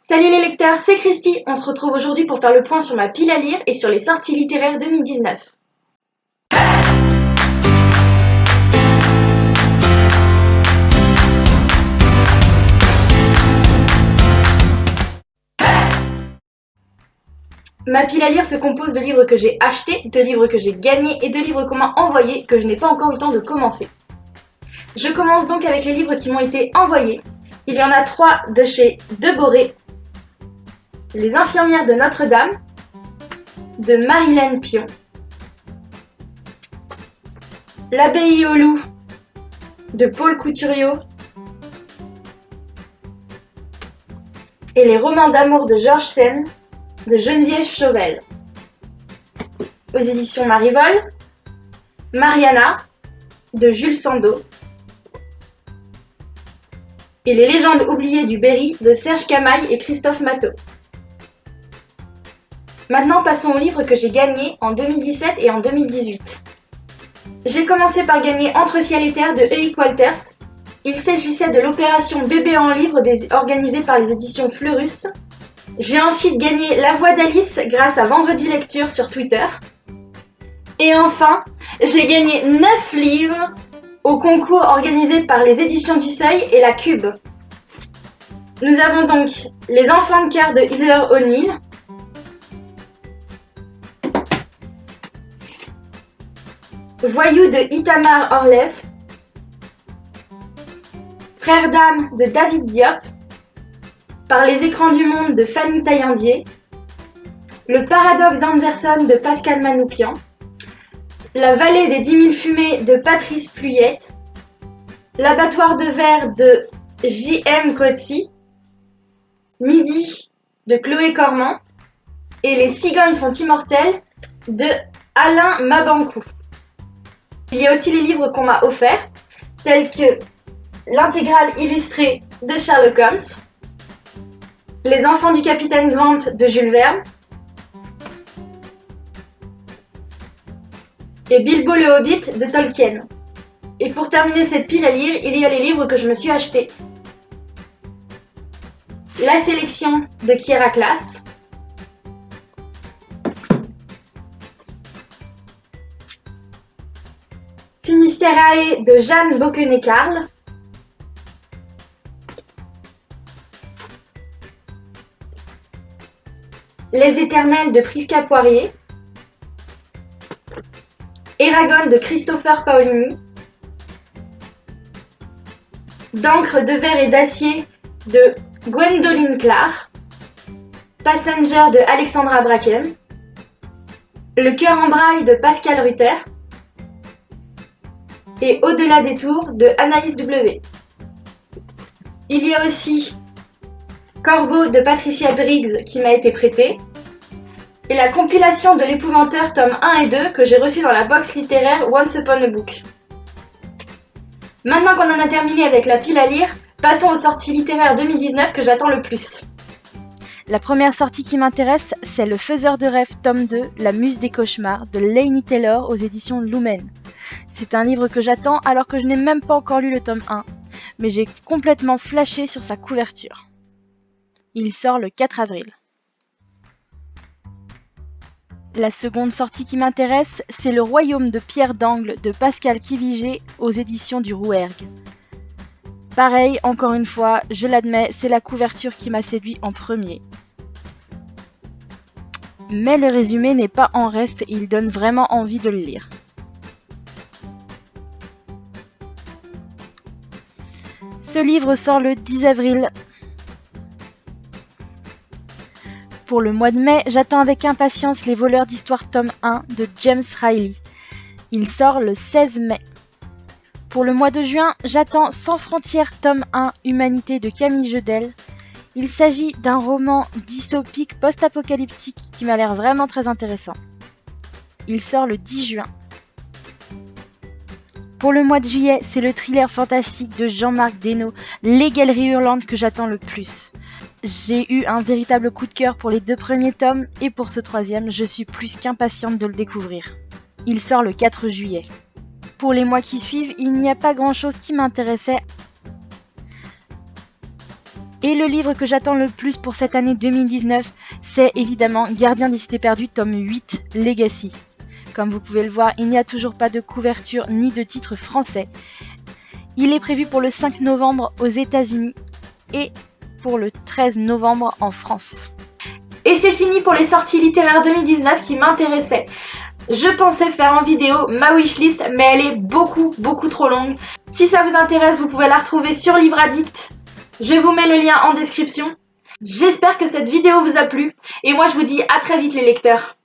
Salut les lecteurs, c'est Christy. On se retrouve aujourd'hui pour faire le point sur ma pile à lire et sur les sorties littéraires 2019. Ma pile à lire se compose de livres que j'ai achetés, de livres que j'ai gagnés et de livres qu'on m'a envoyés que je n'ai pas encore eu le temps de commencer. Je commence donc avec les livres qui m'ont été envoyés. Il y en a 3 de chez Deboré, Les infirmières de Notre-Dame, de Marilène Pion, L'abbaye aux loups, de Paul Couturiot, et Les romans d'amour de Georges Sand, de Geneviève Chauvel. Aux éditions Marivol, Mariana, de Jules Sandeau, et Les légendes oubliées du Berry, de Serge Camaï et Christophe Matteau. Maintenant, passons aux livres que j'ai gagnés en 2017 et en 2018. J'ai commencé par gagner Entre ciel et terre de Eric Walters. Il s'agissait de l'opération Bébé en livre organisée par les éditions Fleurus. J'ai ensuite gagné La voix d'Alice grâce à Vendredi Lecture sur Twitter. Et enfin, j'ai gagné 9 livres au concours organisé par les éditions du Seuil et la Cube. Nous avons donc Les enfants de cœur de Heather O'Neill, Voyou de Itamar Orlev, Frères d'âme de David Diop, Par les écrans du monde de Fanny Taillandier, Le paradoxe Anderson de Pascal Manoukian, La vallée des 10 000 fumées de Patrice Pluyette, L'abattoir de verre de J.M. Coetzee, Midi de Chloé Cormand et Les cigognes sont immortelles de Alain Mabankou. Il y a aussi les livres qu'on m'a offerts, tels que l'intégrale illustrée de Sherlock Holmes, Les enfants du capitaine Grant de Jules Verne et Bilbo le Hobbit de Tolkien. Et pour terminer cette pile à lire, il y a les livres que je me suis achetés. La sélection de Kiera Class, Finisterae de Jeanne Bocquenet-Carl, Les éternels de Prisca Poirier, Eragon de Christopher Paolini, D'encre de verre et d'acier de Gwendoline Clark, Passenger de Alexandra Bracken, Le cœur en braille de Pascal Rutter et Au-delà des tours de Anaïs W. Il y a aussi Corbeau de Patricia Briggs qui m'a été prêté et la compilation de l'épouvanteur tome 1 et 2 que j'ai reçu dans la box littéraire Once Upon a Book. Maintenant qu'on en a terminé avec la pile à lire, passons aux sorties littéraires 2019 que j'attends le plus. La première sortie qui m'intéresse, c'est Le Faiseur de rêves, tome 2, La muse des cauchemars, de Laini Taylor aux éditions Lumen. C'est un livre que j'attends alors que je n'ai même pas encore lu le tome 1, mais j'ai complètement flashé sur sa couverture. Il sort le 4 avril. La seconde sortie qui m'intéresse, c'est Le Royaume de Pierre d'Angle de Pascal Quivigé aux éditions du Rouergue. Pareil, encore une fois, je l'admets, c'est la couverture qui m'a séduit en premier. Mais le résumé n'est pas en reste et il donne vraiment envie de le lire. Ce livre sort le 10 avril. Pour le mois de mai, j'attends avec impatience Les voleurs d'histoire tome 1 de James Riley. Il sort le 16 mai. Pour le mois de juin, j'attends Sans frontières tome 1 Humanité de Camille Jedel. Il s'agit d'un roman dystopique post-apocalyptique qui m'a l'air vraiment très intéressant. Il sort le 10 juin. Pour le mois de juillet, c'est le thriller fantastique de Jean-Marc Desnos, Les Galeries Hurlantes que j'attends le plus. J'ai eu un véritable coup de cœur pour les 2 premiers tomes et pour ce 3e, je suis plus qu'impatiente de le découvrir. Il sort le 4 juillet. Pour les mois qui suivent, il n'y a pas grand chose qui m'intéressait Et le livre que j'attends le plus pour cette année 2019, c'est évidemment Gardien des Cités Perdues, tome 8, Legacy. Comme vous pouvez le voir, il n'y a toujours pas de couverture ni de titre français. Il est prévu pour le 5 novembre aux États-Unis et pour le 13 novembre en France. Et c'est fini pour les sorties littéraires 2019 qui m'intéressaient. Je pensais faire en vidéo ma wishlist, mais elle est beaucoup trop longue. Si ça vous intéresse, vous pouvez la retrouver sur Livre Addict. Je vous mets le lien en description. J'espère que cette vidéo vous a plu. Et moi, je vous dis à très vite les lecteurs.